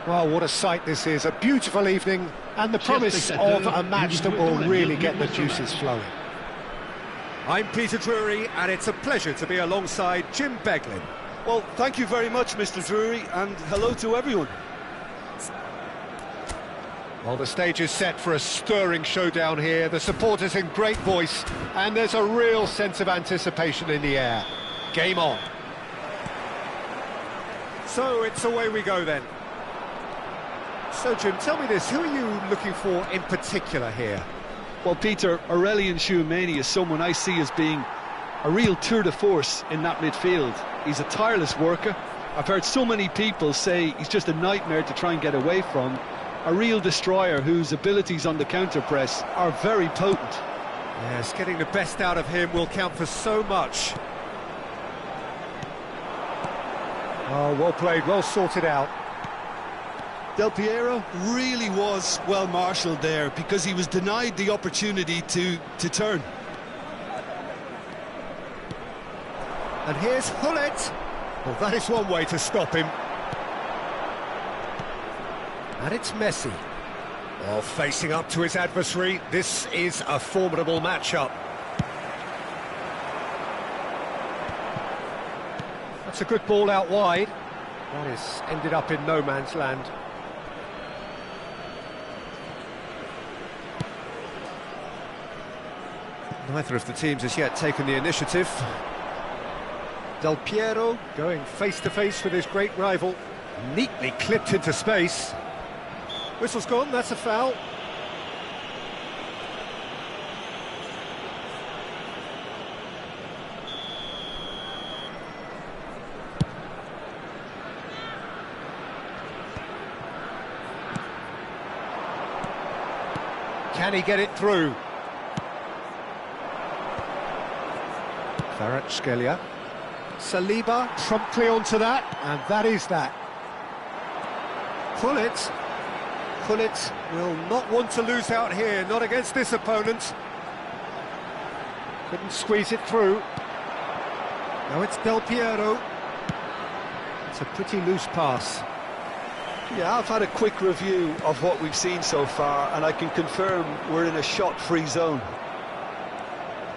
Well, what a sight this is. A beautiful evening and the promise of a match that will really get the juices flowing. I'm Peter Drury, and it's a pleasure to be alongside Jim Beglin. Well, thank you very much, Mr. Drury, and hello to everyone. Well, the stage is set for a stirring showdown here. The supporters in great voice, and there's a real sense of anticipation in the air. Game on. So it's away we go then. So Jim, tell me this, who are you looking for in particular here? Well, Peter, Aurelien Tchouameni is someone I see as being a real tour de force in that midfield. He's a tireless worker. I've heard so many people say he's just a nightmare to try and get away from. A real destroyer whose abilities on the counter-press are very potent. Yes, getting the best out of him will count for so much. Oh, well played, well sorted out. Del Piero really was well marshalled there because he was denied the opportunity to turn. And here's Hullet. Well, that is one way to stop him. And it's Messi. Well, facing up to his adversary, this is a formidable matchup. That's a good ball out wide. That is ended up in no man's land. Neither of the teams has yet taken the initiative. Del Piero going face-to-face with his great rival. Neatly clipped into space. Whistle's gone, that's a foul. Can he get it through? Kvaratskhelia. Saliba promptly onto that, and that is that. Hullet will not want to lose out here, not against this opponent. Couldn't squeeze it through. Now it's Del Piero. It's a pretty loose pass. Yeah, I've had a quick review of what we've seen so far, and I can confirm we're in a shot-free zone.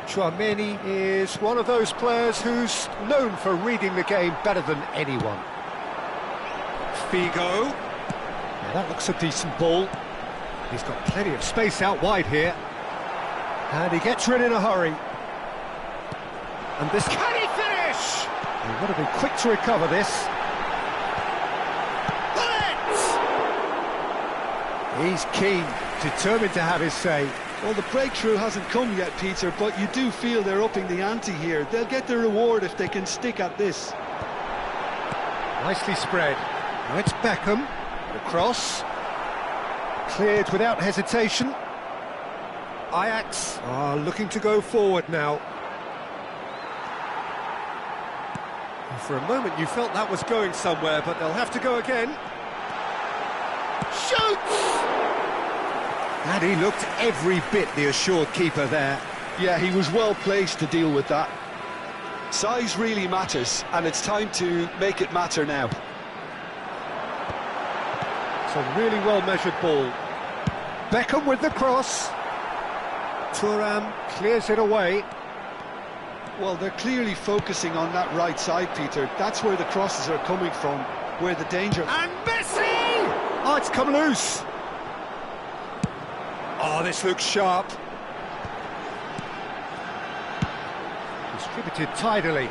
Tchouameni is one of those players who's known for reading the game better than anyone. Figo. Yeah, that looks a decent ball. He's got plenty of space out wide here. And he gets rid in a hurry. And this... Can he finish? He's got to be quick to recover this. He's keen, determined to have his say. Well, the breakthrough hasn't come yet, Peter, but you do feel they're upping the ante here. They'll get their reward if they can stick at this. Nicely spread. Now it's Beckham. The cross. Cleared without hesitation. Ajax are looking to go forward now. For a moment you felt that was going somewhere, but they'll have to go again. Shoots! And he looked every bit the assured keeper there. Yeah, he was well placed to deal with that. Size really matters, and it's time to make it matter now. It's a really well-measured ball. Beckham with the cross. Thuram clears it away. Well, they're clearly focusing on that right side, Peter. That's where the crosses are coming from, where the danger... And Messi! Oh, it's come loose. Oh, this looks sharp. Distributed tidily.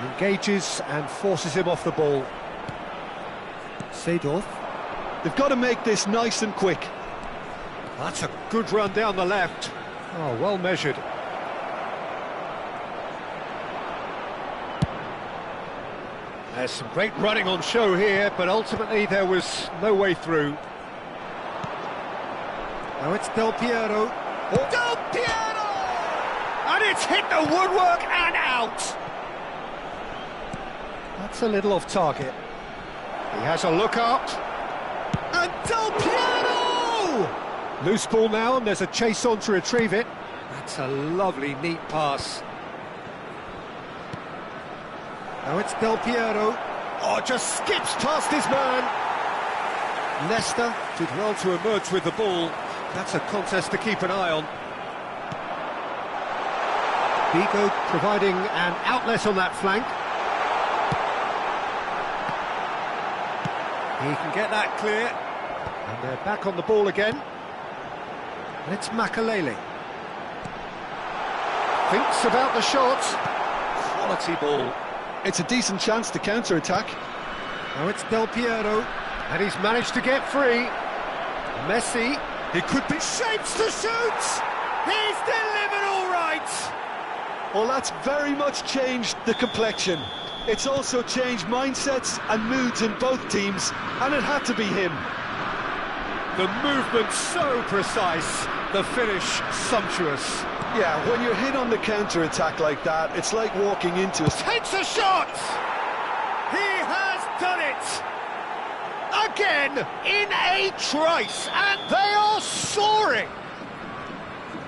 Engages and forces him off the ball. Seedorf. They've got to make this nice and quick. That's a good run down the left. Oh, well measured. There's some great running on show here, but ultimately there was no way through. Now it's Del Piero. Oh. Del Piero! And it's hit the woodwork and out! That's a little off target. He has a look up. And Del Piero! Loose ball now, and there's a chase on to retrieve it. That's a lovely, neat pass. Now it's Del Piero. Oh, just skips past his man. Leicester did well to emerge with the ball. That's a contest to keep an eye on. Vigo providing an outlet on that flank. He can get that clear. And they're back on the ball again. And it's Makalele. Thinks about the shot. Quality ball. It's a decent chance to counter-attack. Now it's Del Piero. And he's managed to get free. Messi. He could be shapes to shoot. He's delivered all right. Well, that's very much changed the complexion. It's also changed mindsets and moods in both teams, and it had to be him. The movement so precise, the finish sumptuous. Yeah, when you're hit on the counter-attack like that, it's like walking into a... Takes a shot! He has done it! Again, in a trice, and they are soaring!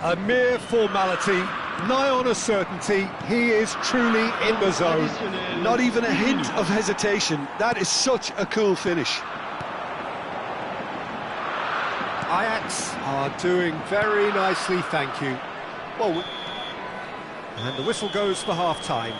A mere formality, nigh on a certainty, he is truly in the zone. Not even a hint of hesitation. That is such a cool finish. Ajax are doing very nicely, thank you. Well, and the whistle goes for half-time.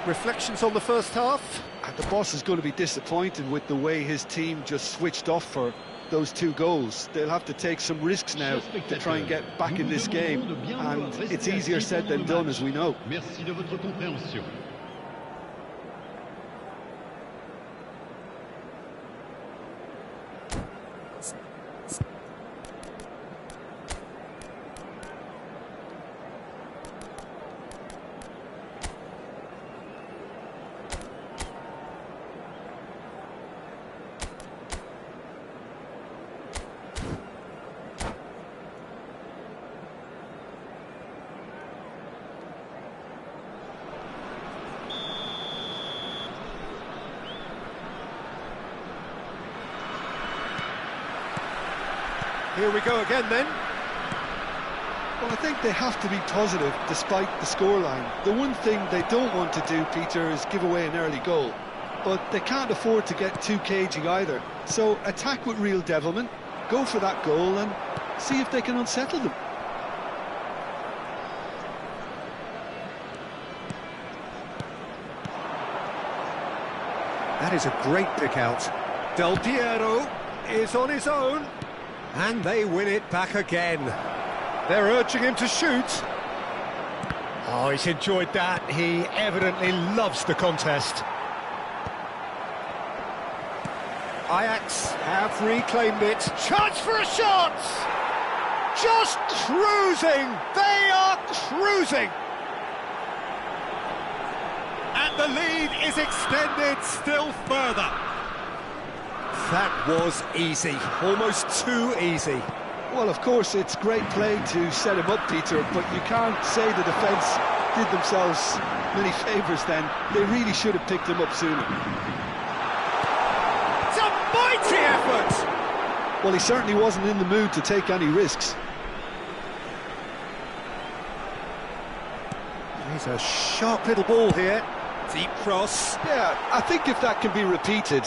Reflections on the first half? And the boss is going to be disappointed with the way his team just switched off for those 2 goals. They'll have to take some risks now to try and get back in this game, and it's easier said than done, as we know. Merci de votre compréhension. Here we go again then. Well, I think they have to be positive despite the scoreline. The one thing they don't want to do, Peter, is give away an early goal. But they can't afford to get too cagey either. So attack with real devilment, go for that goal and see if they can unsettle them. That is a great pick out. Del Piero is on his own. And they win it back again. They're urging him to shoot. Oh, he's enjoyed that. He evidently loves the contest. Ajax have reclaimed it. Chance for a shot! Just cruising! They are cruising! And the lead is extended still further. That was easy, almost too easy. Well, of course, it's great play to set him up, Peter, but you can't say the defence did themselves many favours then. They really should have picked him up sooner. It's a mighty effort! Well, he certainly wasn't in the mood to take any risks. He's a sharp little ball here. Deep cross. Yeah, I think if that can be repeated,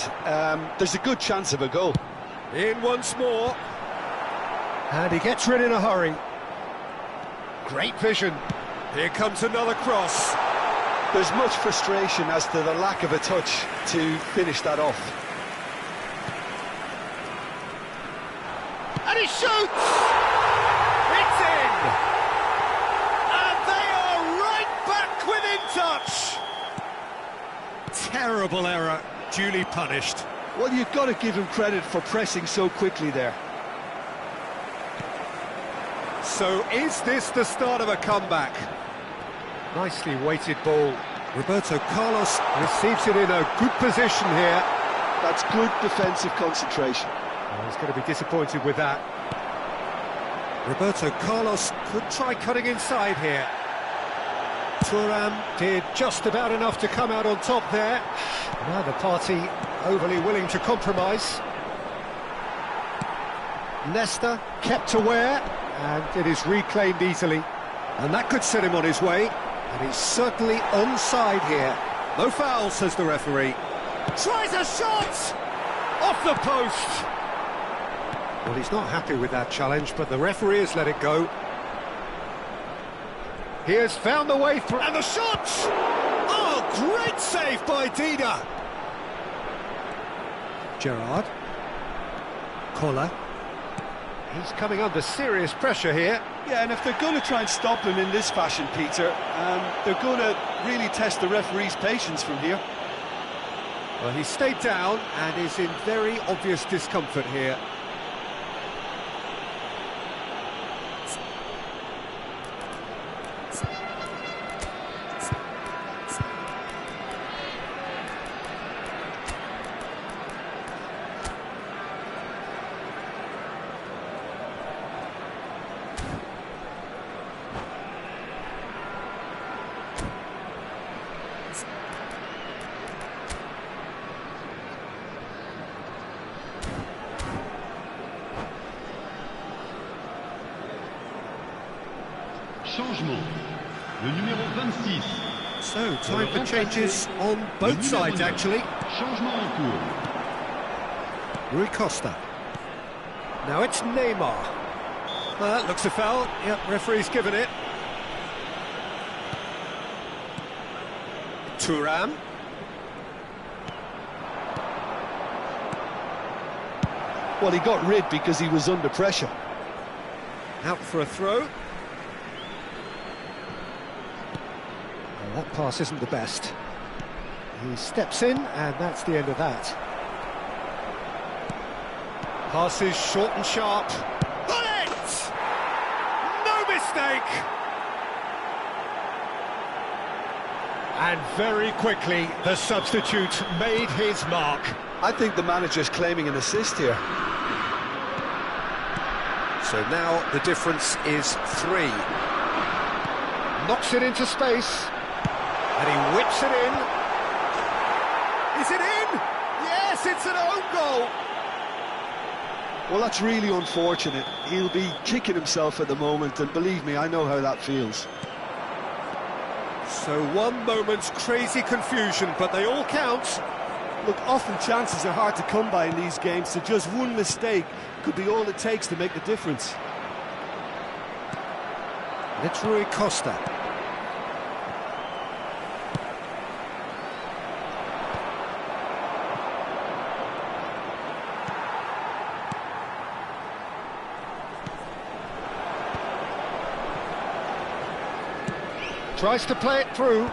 there's a good chance of a goal. In once more. And he gets rid in a hurry. Great vision. Here comes another cross. There's much frustration as to the lack of a touch to finish that off. And he shoots! It's in! And they are right back within touch! Terrible error, duly punished. Well, you've got to give him credit for pressing so quickly there. So is this the start of a comeback? Nicely weighted ball. Roberto Carlos receives it in a good position here. That's good defensive concentration. Oh, he's going to be disappointed with that. Roberto Carlos could try cutting inside here. Thuram did just about enough to come out on top there. Neither party overly willing to compromise. Leicester kept aware, and it is reclaimed easily. And that could set him on his way. And he's certainly onside here. No foul, says the referee. Tries a shot! Off the post! Well, he's not happy with that challenge, but the referee has let it go. He has found the way through. And the shot! Oh, great save by Dida! Gerrard. Koller. He's coming under serious pressure here. Yeah, and if they're going to try and stop him in this fashion, Peter, they're going to really test the referee's patience from here. Well, he stayed down and is in very obvious discomfort here. Changement. Le numéro 26. So, time for changes on both sides, actually. Changement en cours. Rui Costa. Now it's Neymar. Well, that looks a foul. Yep, referee's given it. Thuram. Well, he got rid because he was under pressure. Out for a throw. Well, that pass isn't the best. He steps in, and that's the end of that. Passes short and sharp. Bullet! No mistake! And very quickly, the substitute made his mark. I think the manager's claiming an assist here. So now the difference is 3. Knocks it into space. And he whips it in. Is it in? Yes, it's an own goal. Well, that's really unfortunate. He'll be kicking himself at the moment, and believe me, I know how that feels. So one moment's crazy confusion, but they all count. Look, often chances are hard to come by in these games, so just one mistake could be all it takes to make the difference. And it's Rui Costa. Tries to play it through.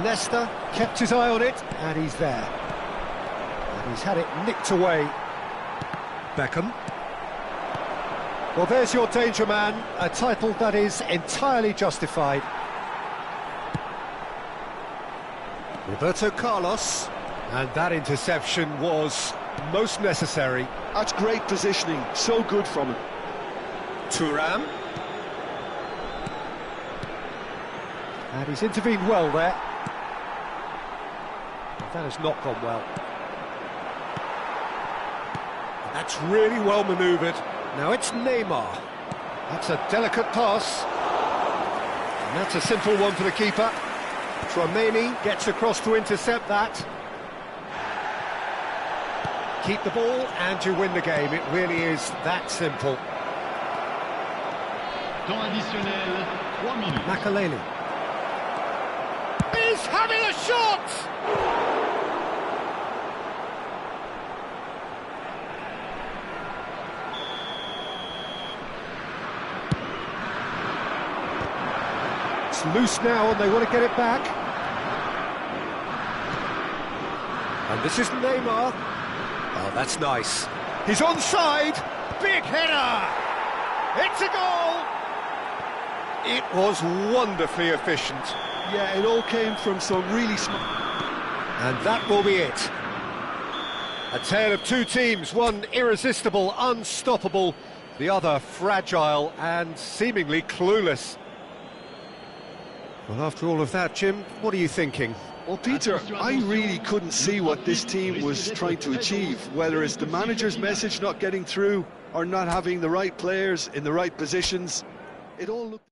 Leicester kept his eye on it, and he's there. And he's had it nicked away. Beckham. Well, there's your danger man, a title that is entirely justified. Roberto Carlos. And that interception was most necessary. That's great positioning, so good from him. Thuram. And he's intervened well there. That has not gone well. And that's really well manoeuvred. Now it's Neymar. That's a delicate pass. And that's a simple one for the keeper. Tchouaméni gets across to intercept that. Keep the ball and you win the game. It really is that simple. Temps additionnel, 3 minutes. Makaleli. He's having a shot! It's loose now and they want to get it back. And this is Neymar. Oh, that's nice. He's onside. Big header! It's a goal! It was wonderfully efficient. Yeah, it all came from some really smart... And that will be it. A tale of two teams, one irresistible, unstoppable, the other fragile and seemingly clueless. Well, after all of that, Jim, what are you thinking? Well, Peter, I really couldn't see what this team was trying to achieve, whether it's the manager's message not getting through or not having the right players in the right positions. It all looked...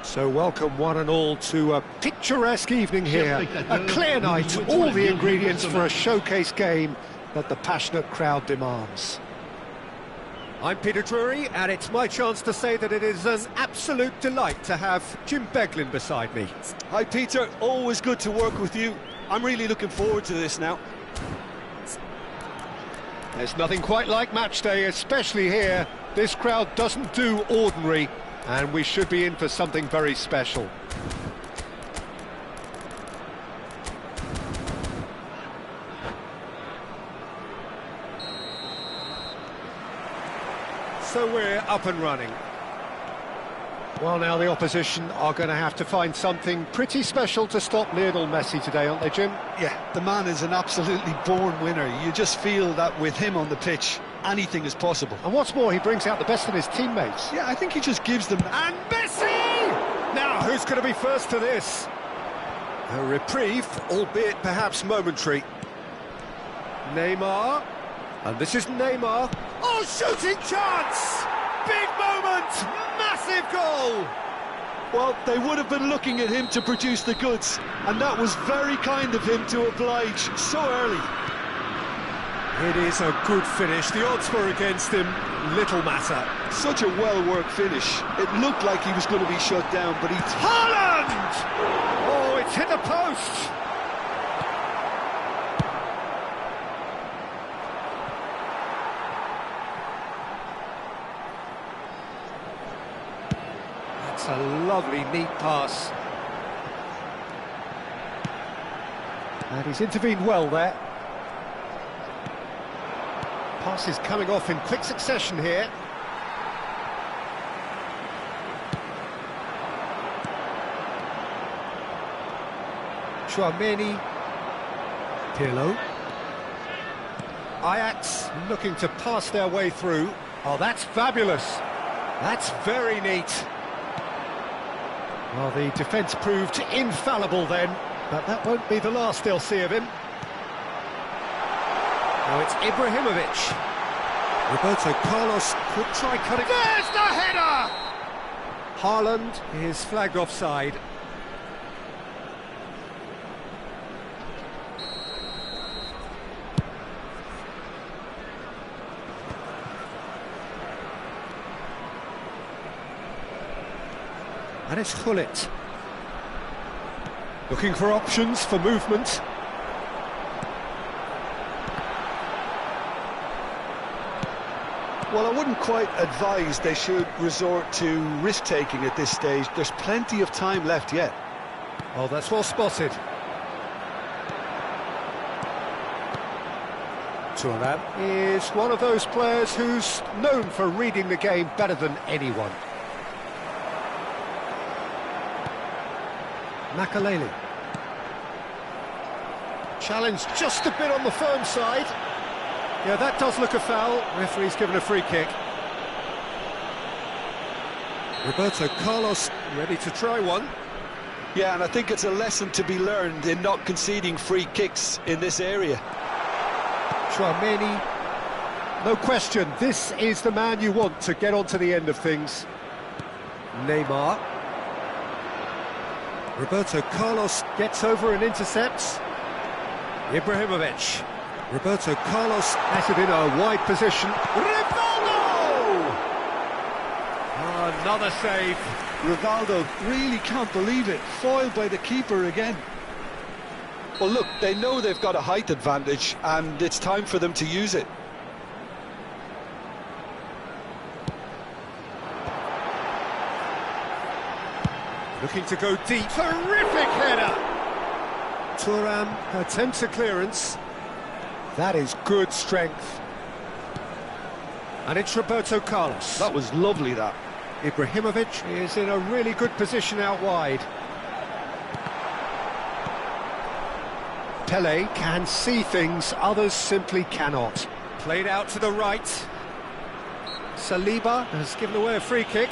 So welcome one and all to a picturesque evening here, a clear night, all the ingredients for a showcase game that the passionate crowd demands. I'm Peter Drury, and it's my chance to say that it is an absolute delight to have Jim Beglin beside me. Hi Peter, always good to work with you. I'm really looking forward to this now. There's nothing quite like match day, especially here. This crowd doesn't do ordinary, and we should be in for something very special. So we're up and running. Well, now the opposition are going to have to find something pretty special to stop Lionel Messi today, aren't they, Jim? Yeah, the man is an absolutely born winner. You just feel that with him on the pitch, anything is possible. And what's more, he brings out the best in his teammates. Yeah, I think he just gives them... And Messi! Now, who's going to be first to this? A reprieve, albeit perhaps momentary. Neymar. And this is Neymar. Oh, shooting chance! Big moment! Massive goal! Well, they would have been looking at him to produce the goods, and that was very kind of him to oblige so early. It is a good finish. The odds were against him. Little matter. Such a well-worked finish. It looked like he was going to be shut down, but he... Haaland! Oh, it's hit the post! That's a lovely, neat pass. And he's intervened well there. Pass is coming off in quick succession here. Chouameni. Pirlo. Ajax looking to pass their way through. Oh, that's fabulous. That's very neat. Well, the defence proved infallible then, but that won't be the last they'll see of him. Now it's Ibrahimovic. Roberto Carlos could try cutting... There's the header! Haaland is flagged offside. And it's Gullit. Looking for options for movement. Well, I wouldn't quite advise they should resort to risk-taking at this stage. There's plenty of time left yet. Oh, that's well spotted. Thuram is one of those players who's known for reading the game better than anyone. Makaleli. Challenge just a bit on the firm side. Yeah, that does look a foul. Referee's given a free kick. Roberto Carlos ready to try one. Yeah, and I think it's a lesson to be learned in not conceding free kicks in this area. Chouameni. No question, this is the man you want to get onto the end of things. Neymar. Roberto Carlos gets over and intercepts. Ibrahimovic. Roberto Carlos has it in a wide position. Rivaldo! Another save. Rivaldo really can't believe it. Foiled by the keeper again. Well, look, they know they've got a height advantage, and it's time for them to use it. Looking to go deep. Terrific header! Thuram attempts a clearance. That is good strength. And it's Roberto Carlos. That was lovely, that. Ibrahimovic is in a really good position out wide. Pele can see things others simply cannot. Played out to the right. Saliba has given away a free kick.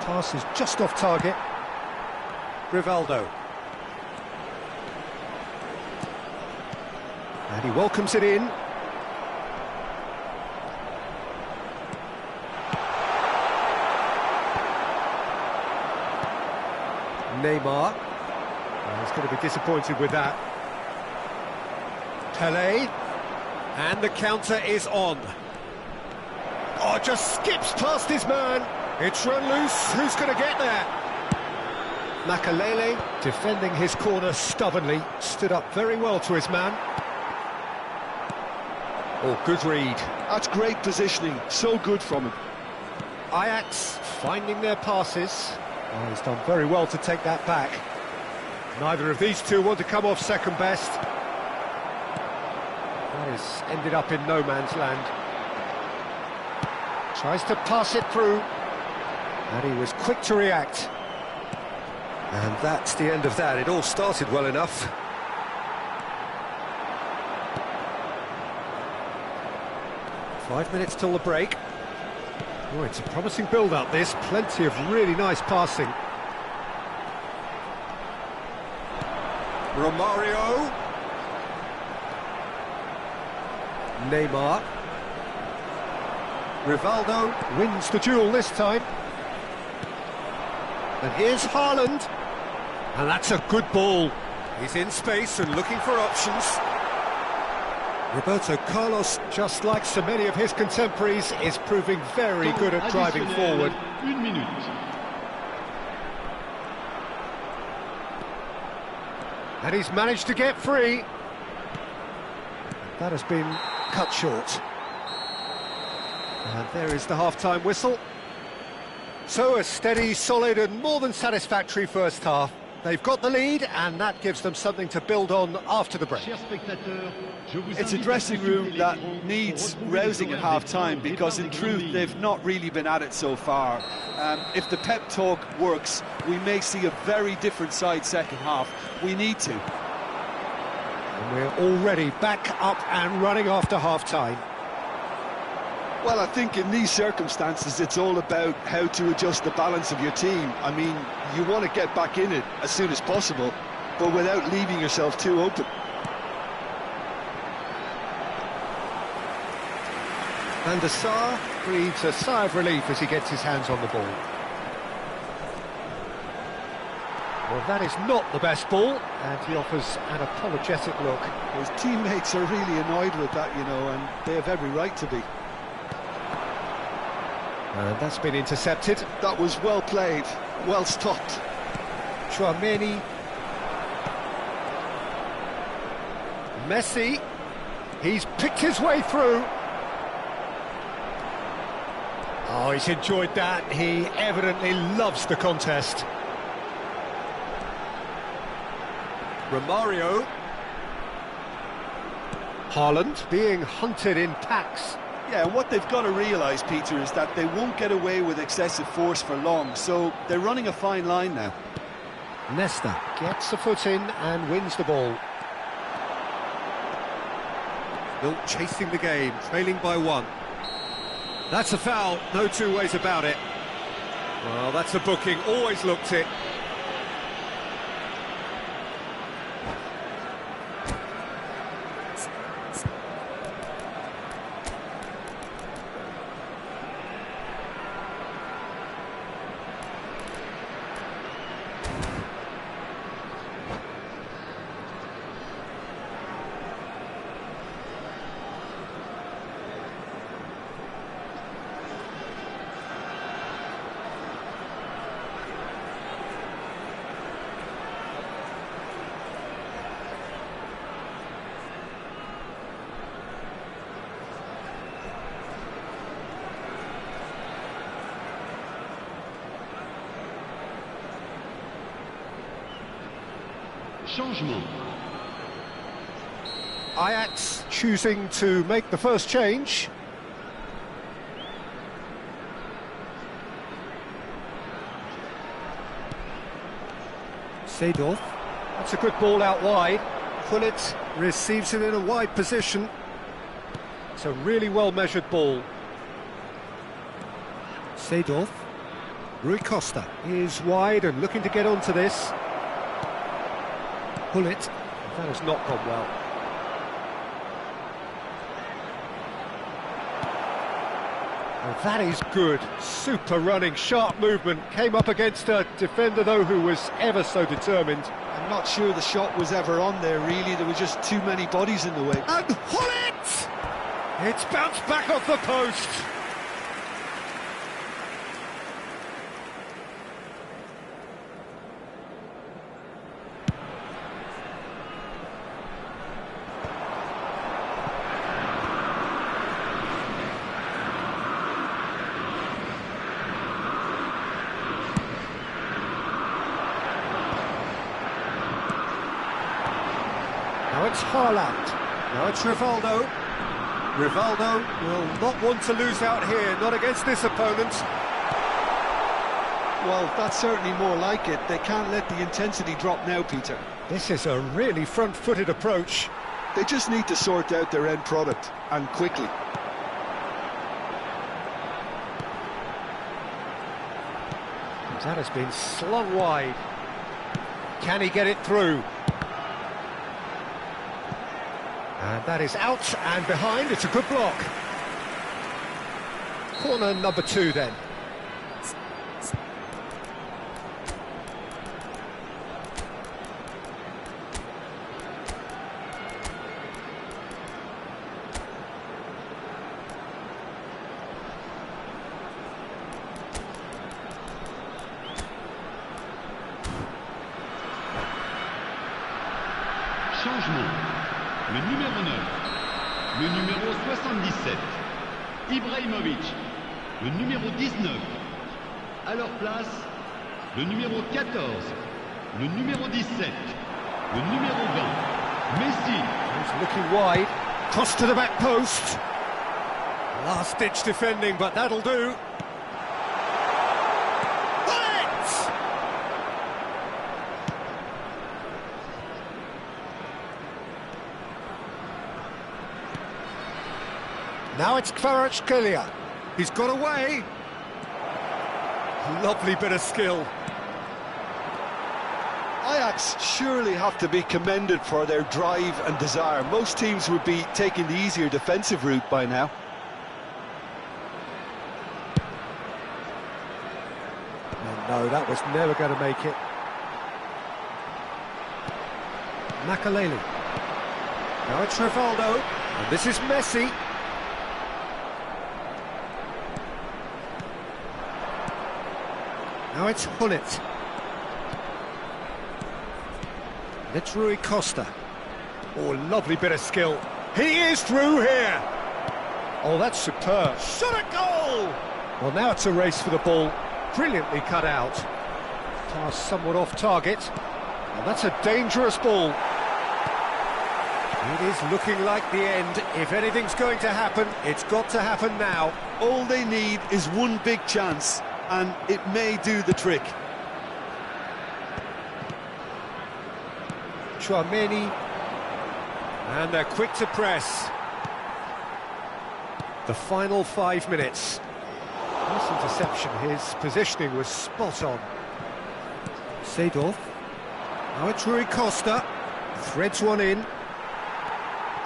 Pass is just off target. Rivaldo. And he welcomes it in. Neymar. He's going to be disappointed with that. Pele. And the counter is on. Oh, just skips past his man. It's run loose. Who's going to get there? Makalele, defending his corner stubbornly, stood up very well to his man. Oh, good read. That's great positioning, so good from him. Ajax finding their passes. Oh, he's done very well to take that back. Neither of these two want to come off second best. That has ended up in no man's land. Tries to pass it through. And he was quick to react. And that's the end of that. It all started well enough. Five minutes till the break. Oh, it's a promising build-up, this. Plenty of really nice passing. Romario. Neymar. Rivaldo wins the duel this time. And here's Haaland. And that's a good ball. He's in space and looking for options. Roberto Carlos, just like so many of his contemporaries, is proving very good at driving forward. 1 minute. And he's managed to get free. That has been cut short. And there is the half-time whistle. So a steady, solid and more than satisfactory first half. They've got the lead and that gives them something to build on after the break. It's a dressing room that needs rousing at half-time because in truth they've not really been at it so far. If the pep talk works, we may see a very different side second half. We need to. And we're already back up and running after half-time. Well, I think in these circumstances it's all about how to adjust the balance of your team. I mean, you want to get back in it as soon as possible, but without leaving yourself too open. Van der Sar breathes a sigh of relief as he gets his hands on the ball. Well, that is not the best ball, and he offers an apologetic look. His teammates are really annoyed with that, you know, and they have every right to be. And that's been intercepted. That was well played, well stopped. Chouameni. Messi. He's picked his way through. Oh, he's enjoyed that. He evidently loves the contest. Romario. Haaland being hunted in packs. Yeah, and what they've got to realise, Peter, is that they won't get away with excessive force for long, so they're running a fine line now. Nesta gets a foot in and wins the ball. Still chasing the game, trailing by one. That's a foul, no two ways about it. Well, that's a booking, always looked it. Changement. Ajax choosing to make the first change. Seedorf. That's a good ball out wide. Gullit receives it in a wide position. It's a really well-measured ball. Seedorf. Rui Costa is wide and looking to get onto this. Gullit. That has not gone well. Oh, that is good. Super running, sharp movement. Came up against a defender, though, who was ever so determined. I'm not sure the shot was ever on there, really. There were just too many bodies in the way. And Hullet! It's bounced back off the post. Now it's Haaland. Now it's Rivaldo. Rivaldo will not want to lose out here, not against this opponent. Well, that's certainly more like it. They can't let the intensity drop now, Peter. This is a really front-footed approach. They just need to sort out their end product, and quickly. That has been slung wide. Can he get it through? And that is out and behind. It's a good block. Corner number 2 then. Changement. Le numéro 9, le numéro 77, Ibrahimovic, le numéro 19. À leur place, le numéro 14, le numéro 17, le numéro 20, Messi. He's looking wide, cross to the back post. Last-ditch defending, but that'll do. Now it's Kvaratskhelia. He's got away. Lovely bit of skill. Ajax surely have to be commended for their drive and desire. Most teams would be taking the easier defensive route by now. Oh, no, that was never going to make it. Makaleli. Now it's Rivaldo. And this is Messi. Now it's Hullet. It's Rui Costa. Oh, lovely bit of skill. He is through here. Oh, that's superb. Shot a goal! Well, now it's a race for the ball. Brilliantly cut out. Pass somewhat off target. Well, that's a dangerous ball. It is looking like the end. If anything's going to happen, it's got to happen now. All they need is one big chance, and it may do the trick. Chouameni, and they're quick to press. The final 5 minutes. Nice interception, his positioning was spot on. Seedorf. Now it's Rui Costa, threads one in.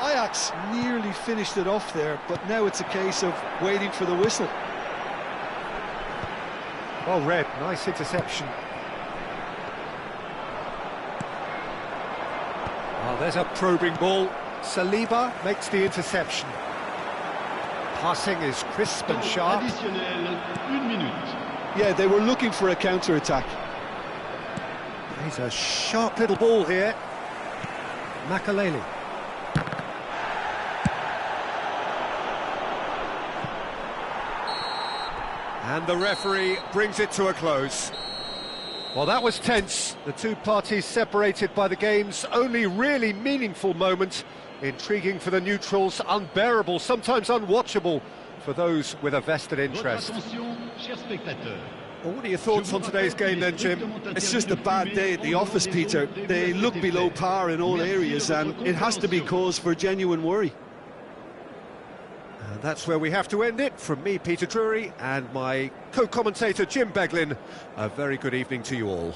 Ajax nearly finished it off there, but now it's a case of waiting for the whistle. Well read, nice interception. Oh, there's a probing ball. Saliba makes the interception. Passing is crisp and sharp. Additionnel, 1 minute. Yeah, they were looking for a counter-attack. He's a sharp little ball here. Makaleli. And the referee brings it to a close. Well, that was tense. The two parties separated by the game's only really meaningful moment. Intriguing for the neutrals, unbearable, sometimes unwatchable for those with a vested interest. Well, what are your thoughts on today's game then, Jim? It's just a bad day at the office, Peter. They look below par in all areas, and it has to be cause for genuine worry. And that's where we have to end it. From me, Peter Drury, and my co-commentator, Jim Beglin, a very good evening to you all.